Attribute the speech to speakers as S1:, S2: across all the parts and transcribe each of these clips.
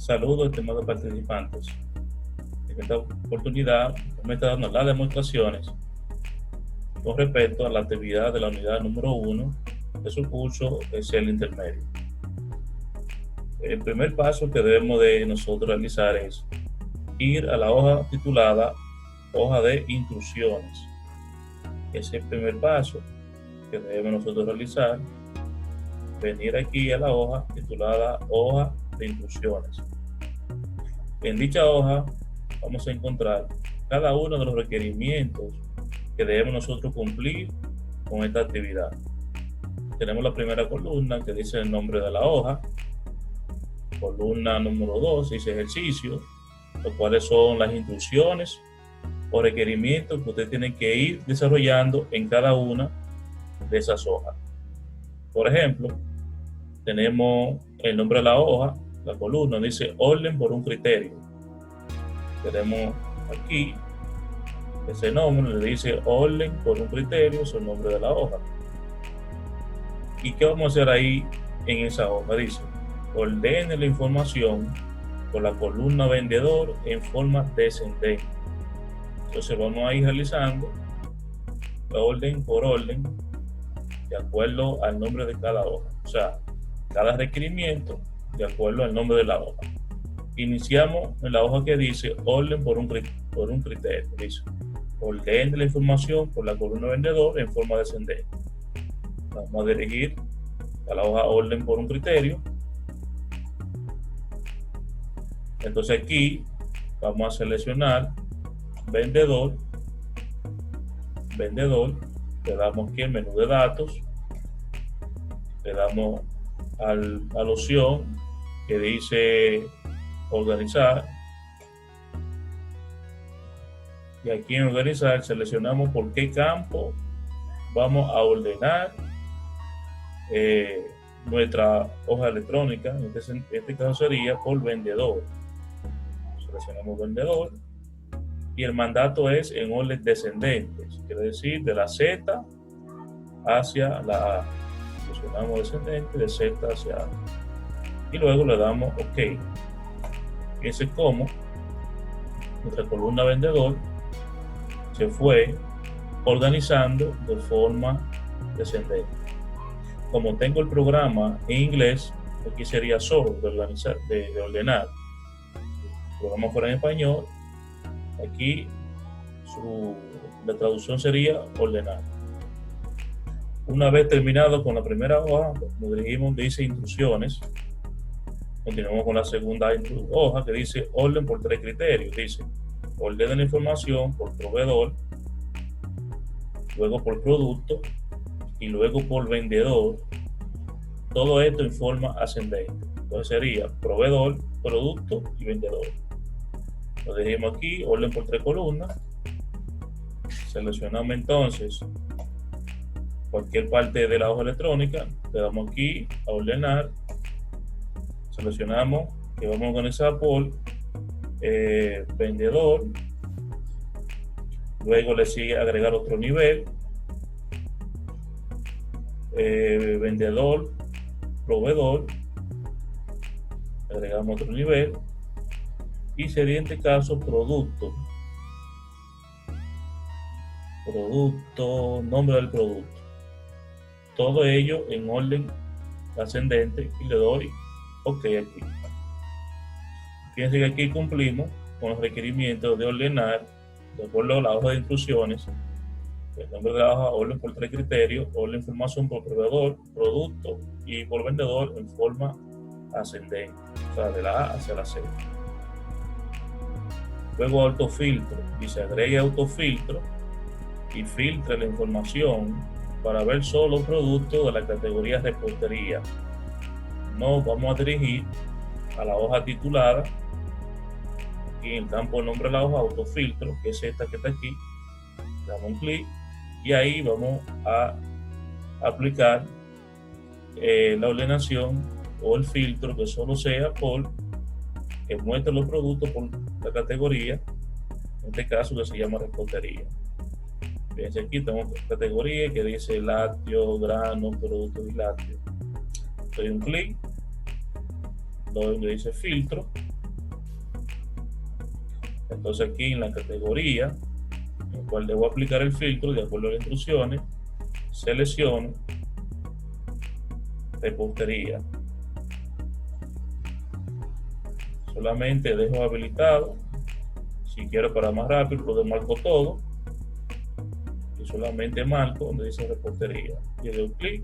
S1: Saludos, estimados participantes. En esta oportunidad me está dando las demostraciones con respecto a la actividad de la unidad número 1 de su curso Excel intermedio. El primer paso que debemos de nosotros realizar es ir a la hoja titulada hoja de instrucciones. Ese es el primer paso que debemos nosotros realizar. Venir aquí a la hoja titulada hoja de instrucciones. En dicha hoja vamos a encontrar cada uno de los requerimientos que debemos nosotros cumplir con esta actividad. Tenemos la primera columna que dice el nombre de la hoja. Columna número 2 dice ejercicio, los cuales son las instrucciones o requerimientos que usted tiene que ir desarrollando en cada una de esas hojas. Por ejemplo, tenemos el nombre de la hoja, la columna dice orden por un criterio. Tenemos aquí ese nombre, le dice orden por un criterio, es el nombre de la hoja. ¿Y qué vamos a hacer ahí en esa hoja? Dice, ordene la información por la columna vendedor en forma descendente. Entonces vamos a ir realizando orden por orden de acuerdo al nombre de cada hoja. O sea, cada requerimiento de acuerdo al nombre de la hoja. Iniciamos en la hoja que dice orden por un criterio. Dice, ordene la información por la columna vendedor en forma descendente. Vamos a dirigir a la hoja orden por un criterio. Entonces aquí vamos a seleccionar vendedor, le damos aquí el menú de datos, le damos a la opción que dice organizar, y aquí en organizar seleccionamos por qué campo vamos a ordenar nuestra hoja electrónica. En este caso sería por vendedor. Seleccionamos vendedor y el mandato es en orden descendente, quiere decir de la Z hacia la A. Seleccionamos descendente de Z hacia A y luego le damos OK. Fíjense cómo nuestra columna vendedor se fue organizando de forma descendente. Como tengo el programa en inglés, aquí sería solo de ordenar. El programa fuera en español, aquí la traducción sería ordenar. Una vez terminado con la primera hoja, nos dirigimos, dice instrucciones. Continuamos con la segunda hoja que dice orden por 3 criterios. Dice ordena la información por proveedor, luego por producto y luego por vendedor. Todo esto en forma ascendente. Entonces sería proveedor, producto y vendedor. Lo dirigimos aquí, orden por 3 columnas. Seleccionamos entonces cualquier parte de la hoja electrónica. Le damos aquí a ordenar. Seleccionamos que vamos a organizar por vendedor. Luego le sigue agregar otro nivel. Vendedor, proveedor. Agregamos otro nivel. Y sería en este caso producto, nombre del producto. Todo ello en orden ascendente y le doy OK aquí. Fíjense que aquí cumplimos con los requerimientos de ordenar de acuerdo a la hoja de instrucciones. El nombre de la hoja, orden por 3 criterios, orden información por proveedor, producto y por vendedor en forma ascendente, o sea, de la A hacia la Z. Luego autofiltro, dice agregue autofiltro y filtre la información para ver solo productos de la categoría repostería. Nos vamos a dirigir a la hoja titulada, aquí en el campo de nombre de la hoja, autofiltro, que es esta que está aquí. Damos un clic y ahí vamos a aplicar la ordenación o el filtro que solo sea por que muestre los productos por la categoría, en este caso que se llama repostería. Fíjense aquí tenemos categoría que dice lácteo, grano, productos y lácteos. Doy un clic, donde dice filtro Entonces aquí en la categoría en la cual debo aplicar el filtro de acuerdo a las instrucciones, selecciono repostería. Solamente dejo habilitado. Si quiero para más rápido, lo marco todo y solamente marco donde dice repostería y le doy clic.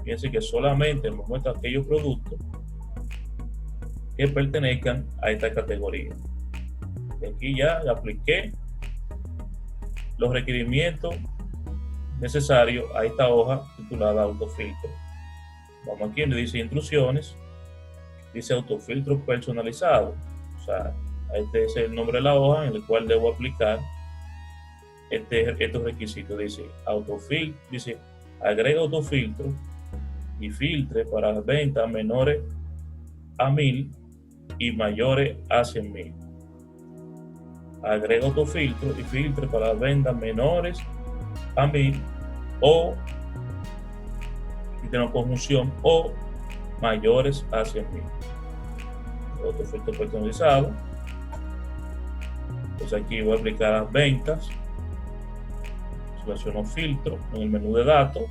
S1: Fíjense que solamente me muestra aquellos productos que pertenezcan a esta categoría. Y aquí ya apliqué los requerimientos necesarios a esta hoja titulada autofiltro. Vamos aquí donde dice instrucciones, dice autofiltro personalizado. O sea, este es el nombre de la hoja en el cual debo aplicar estos requisitos. Dice autofiltro, dice agrega autofiltro y filtre para ventas menores a 1000 y mayores a 100,000. Agrega autofiltro y filtre para ventas menores a 1000 o, y tengo conjunción, o mayores a 100,000. Autofiltro personalizado. Entonces aquí voy a aplicar las ventas. Selecciono filtro en el menú de datos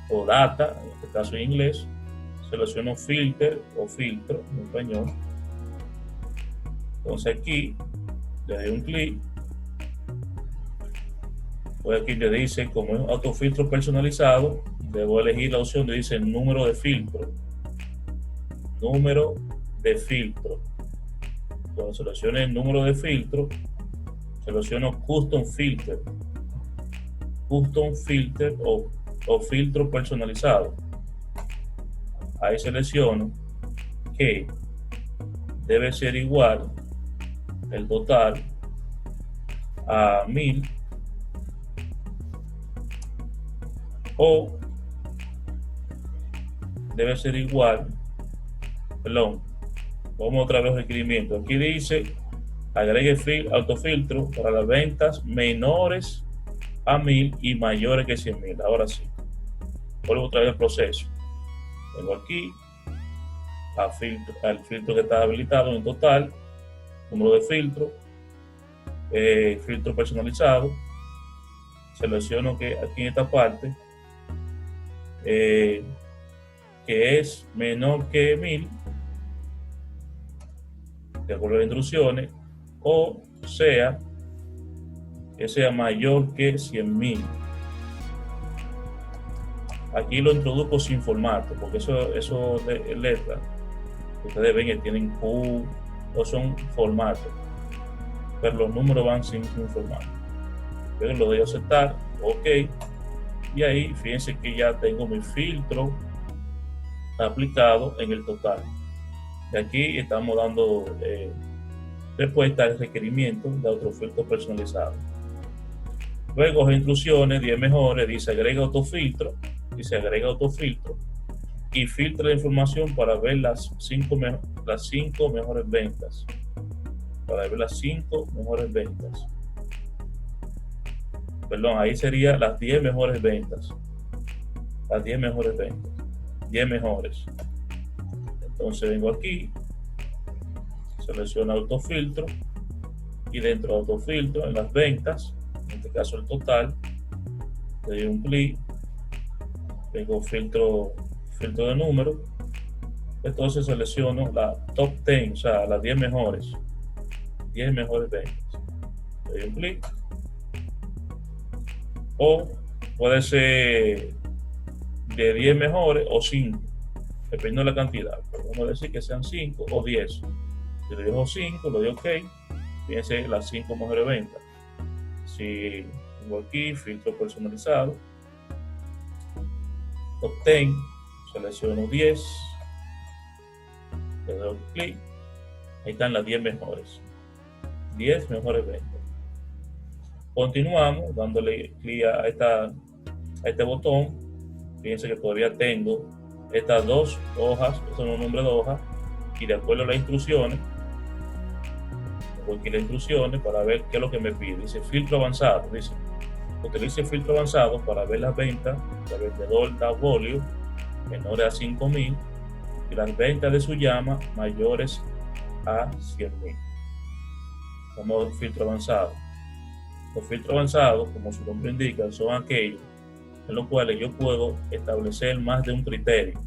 S1: o data, en este caso en inglés. Selecciono filter o filtro en español. Entonces aquí le doy un clic. Pues aquí le dice, como es autofiltro personalizado, debo elegir la opción que dice número de filtro. Número de filtro. Cuando seleccione el número de filtro, selecciono Custom Filter. Custom Filter o filtro personalizado. Ahí selecciono que debe ser igual el total a 1000 o debe ser igual, perdón, vamos otra vez al requerimiento. Aquí dice agregue autofiltro para las ventas menores a 1000 y mayores que 100,000. Ahora sí, vuelvo otra vez al proceso. Vengo aquí al filtro que está habilitado en total, número de filtro, filtro personalizado. Selecciono que aquí en esta parte que es menor que 1000 de acuerdo a las instrucciones, o sea que sea mayor que 100,000. Aquí lo introduzco sin formato, porque eso letras ustedes ven que tienen Q o son formatos, pero los números van sin formato. Luego lo doy a aceptar, ok, y ahí fíjense que ya tengo mi filtro aplicado en el total. Y aquí estamos dando respuesta al requerimiento de autofiltro personalizado. Luego las instrucciones 10 mejores, dice agrega autofiltro y filtra la información para ver las 5 mejores ventas. Para ver las 5 mejores ventas. Perdón, ahí sería las 10 mejores ventas. Las 10 mejores ventas. 10 mejores. Entonces vengo aquí, selecciono autofiltro y dentro de autofiltro en las ventas, en este caso el total, le doy un clic, tengo filtro de número, entonces selecciono la top 10, o sea, las 10 mejores ventas, le doy un clic, o puede ser de 10 mejores o 5, dependiendo de la cantidad, pero vamos a decir que sean 5 o 10. Si le dejo 5, lo doy OK, fíjense las 5 mejores ventas. Si tengo aquí filtro personalizado, top 10, selecciono 10, le doy clic, ahí están las 10 mejores. 10 mejores ventas. Continuamos dándole clic a este botón. Fíjense que todavía tengo estas dos hojas, estos son los nombres de hojas, y de acuerdo a las instrucciones, voy aquí a las instrucciones para ver qué es lo que me pide. Dice filtro avanzado, dice utilice filtro avanzado para ver las ventas del vendedor da folio menores a 5,000 y las ventas de su llama mayores a 100.000. Como filtro avanzado. Los filtros avanzados, como su nombre indica, son aquellos en los cuales yo puedo establecer más de un criterio.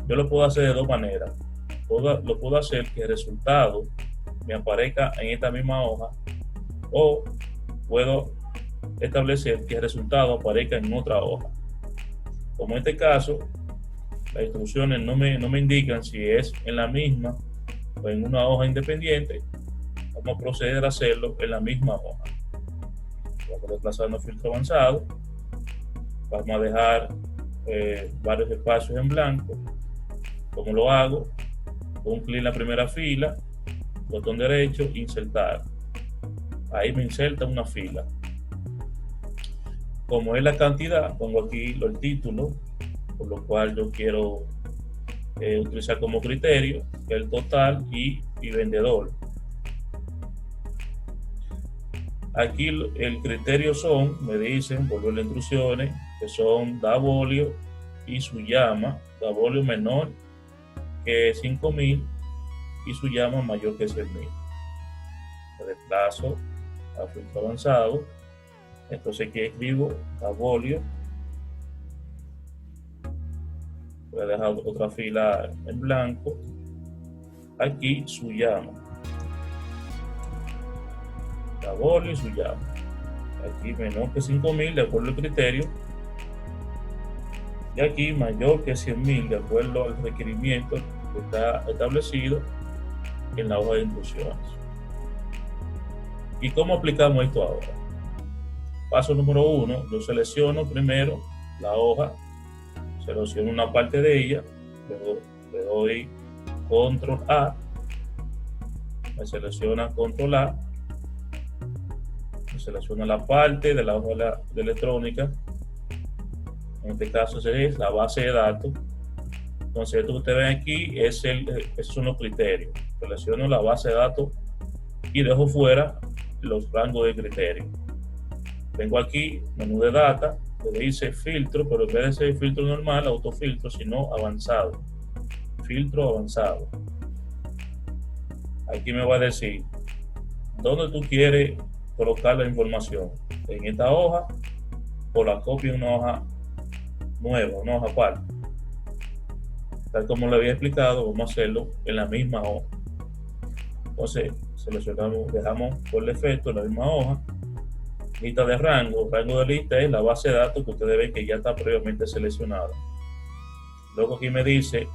S1: Yo lo puedo hacer de dos maneras. Lo puedo hacer que el resultado me aparezca en esta misma hoja, o puedo establecer que el resultado aparezca en otra hoja. Como en este caso, las instrucciones no me indican si es en la misma o en una hoja independiente, vamos a proceder a hacerlo en la misma hoja. Vamos desplazando filtro avanzado, vamos a dejar varios espacios en blanco. ¿Cómo lo hago? Con un clic en la primera fila, botón derecho, insertar. Ahí me inserta una fila. Como es la cantidad, pongo aquí el título, por lo cual yo quiero utilizar como criterio el total y vendedor. Aquí el criterio son, me dicen, volver las instrucciones, que son Davolio y su llama, Davolio menor que 5.000 y su llama mayor que 100.000. Me desplazo a filtro avanzado, entonces aquí escribo Davolio, voy a dejar otra fila en blanco, aquí su llama, Davolio y su llama, aquí menor que 5.000 de acuerdo al criterio, y aquí mayor que 100.000 de acuerdo al requerimiento que está establecido en la hoja de instrucciones. ¿Y cómo aplicamos esto ahora? Paso número 1, yo selecciono primero la hoja, selecciono una parte de ella, luego le doy control A, me selecciona control A, me selecciona la parte de la hoja de electrónica, en este caso es la base de datos. Entonces esto que ustedes ven aquí esos son los criterios. Selecciono la base de datos y dejo fuera los rangos de criterio. Vengo aquí, menú de data, le dice filtro, pero en vez de ser filtro normal, autofiltro, sino avanzado. Filtro avanzado. Aquí me va a decir dónde tú quieres colocar la información. En esta hoja o la copio en una hoja nueva, una hoja aparte. Tal como le había explicado, vamos a hacerlo en la misma hoja. Entonces seleccionamos, dejamos por defecto la misma hoja. Lista de rango de lista es la base de datos que ustedes ven que ya está previamente seleccionada. Luego aquí me dice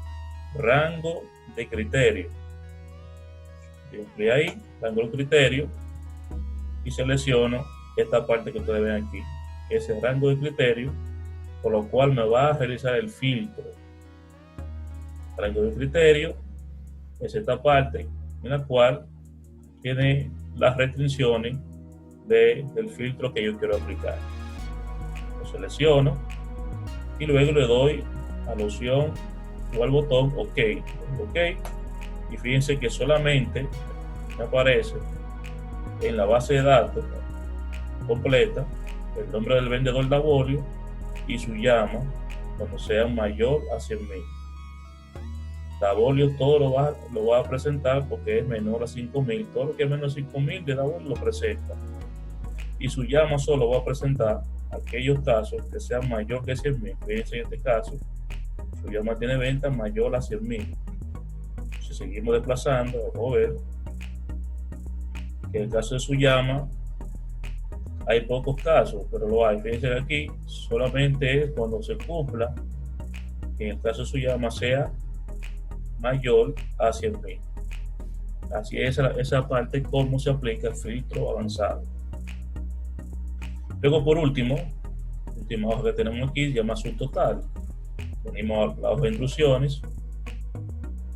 S1: rango de criterio. Yo clic ahí, rango de criterio, y selecciono esta parte que ustedes ven aquí, que es el rango de criterio, por lo cual me va a realizar el filtro. Rango de criterio es esta parte en la cual tiene las restricciones del filtro que yo quiero aplicar. Lo selecciono y luego le doy a la opción o al botón OK. Y fíjense que solamente me aparece en la base de datos completa el nombre del vendedor Davolio y su llama cuando sea mayor a 100.000. Davolio todo lo va a presentar porque es menor a 5.000. Todo lo que es menos de 5.000 de Davolio lo presenta. Y su llama solo va a presentar aquellos casos que sean mayor que 100.000. Fíjense en este caso, su llama tiene venta mayor a 100.000. Si seguimos desplazando, vamos a ver que en el caso de su llama hay pocos casos, pero lo hay. Fíjense aquí, solamente es cuando se cumpla que en el caso de su llama sea mayor a 100.000. Así es esa parte, cómo se aplica el filtro avanzado. Luego, por última hoja que tenemos aquí, se llama subtotal. Venimos a la hoja de instrucciones,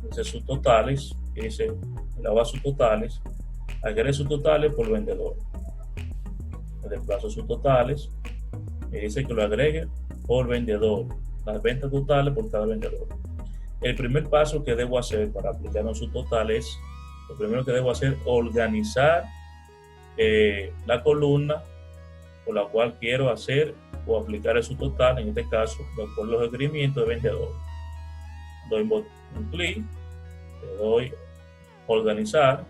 S1: dice subtotales, y dice la hoja subtotales, agregue subtotales por vendedor. Me desplazo subtotales, y dice que lo agregue por vendedor, las ventas totales por cada vendedor. El primer paso que debo hacer para aplicar los subtotales, lo primero que debo hacer es organizar la columna por la cual quiero hacer o aplicar el subtotal, en este caso, de acuerdo a los requerimientos de vendedor. Doy un clic, le doy organizar,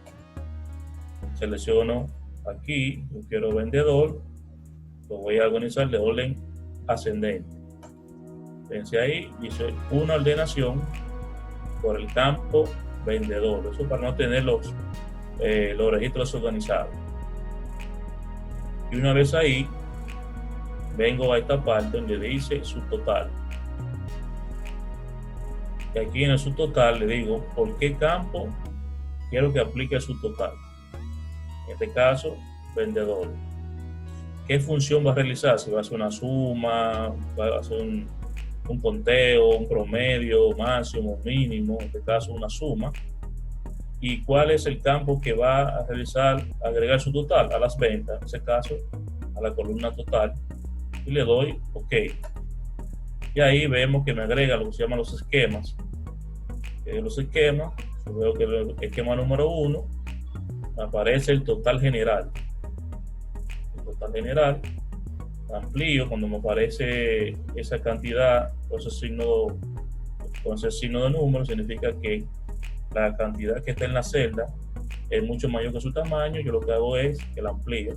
S1: selecciono aquí, yo quiero vendedor, lo voy a organizar de orden ascendente. Fíjense ahí, dice una ordenación por el campo vendedor, eso para no tener los registros organizados. Y una vez ahí, vengo a esta parte donde dice subtotal. Y aquí en el subtotal le digo por qué campo quiero que aplique el subtotal. En este caso, vendedor. ¿Qué función va a realizar? Si va a hacer una suma, va a hacer un conteo, un promedio, máximo, mínimo, en este caso una suma. ¿Y cuál es el campo que va a realizar, agregar su total? A las ventas, en ese caso, a la columna total. Y le doy OK. Y ahí vemos que me agrega lo que se llaman los esquemas. Los esquemas, yo veo que el esquema número 1 aparece el total general. El total general, amplío cuando me aparece esa cantidad con ese signo de número, significa que la cantidad que está en la celda es mucho mayor que su tamaño. Yo lo que hago es que la amplío.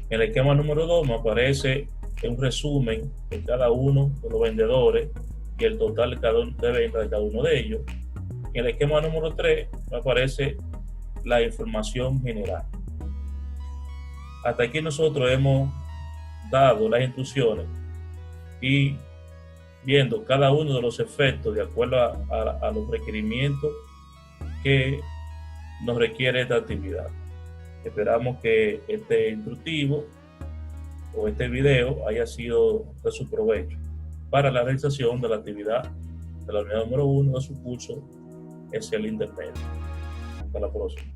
S1: En el esquema número 2 me aparece un resumen de cada uno de los vendedores y el total de ventas de cada uno de ellos. En el esquema número 3 me aparece la información general. Hasta aquí nosotros hemos dado las instrucciones y viendo cada uno de los efectos de acuerdo a los requerimientos que nos requiere esta actividad. Esperamos que este instructivo o este video haya sido de su provecho para la realización de la actividad de la unidad número 1 de su curso Excel Intermedio. Hasta la próxima.